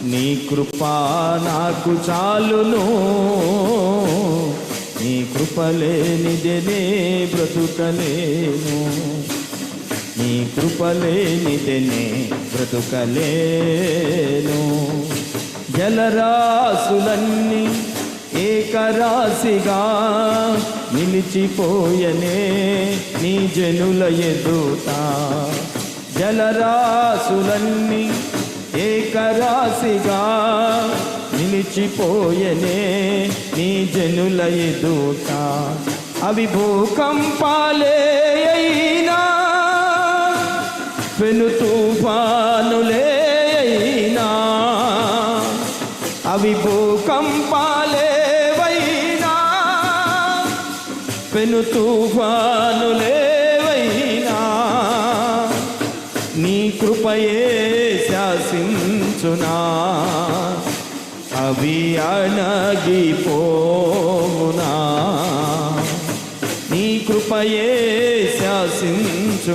నీ కృపా నాకు చాలును, నీ కృపలేనిదే బ్రతుకలేను, నీ కృపలేనిదే బ్రతుకలేను. జలరాశులన్నీ ఏకరాశిగా నిలిచిపోయనే నీ జనుల ఎదుట, జలరాశులన్నీ ఏకరాశిగా నిలిచిపోయనే నీ జనుల ఎదుట. అవి భూకంపాలే అయినా, పెను తుఫానులే అయినా, అవి భూకంపాలే వైనా, పెను తుఫానులేవైనా, నీ కృపయే శాసించునా, అవి అణగిపోవునా. నీ కృపయే శాసించు,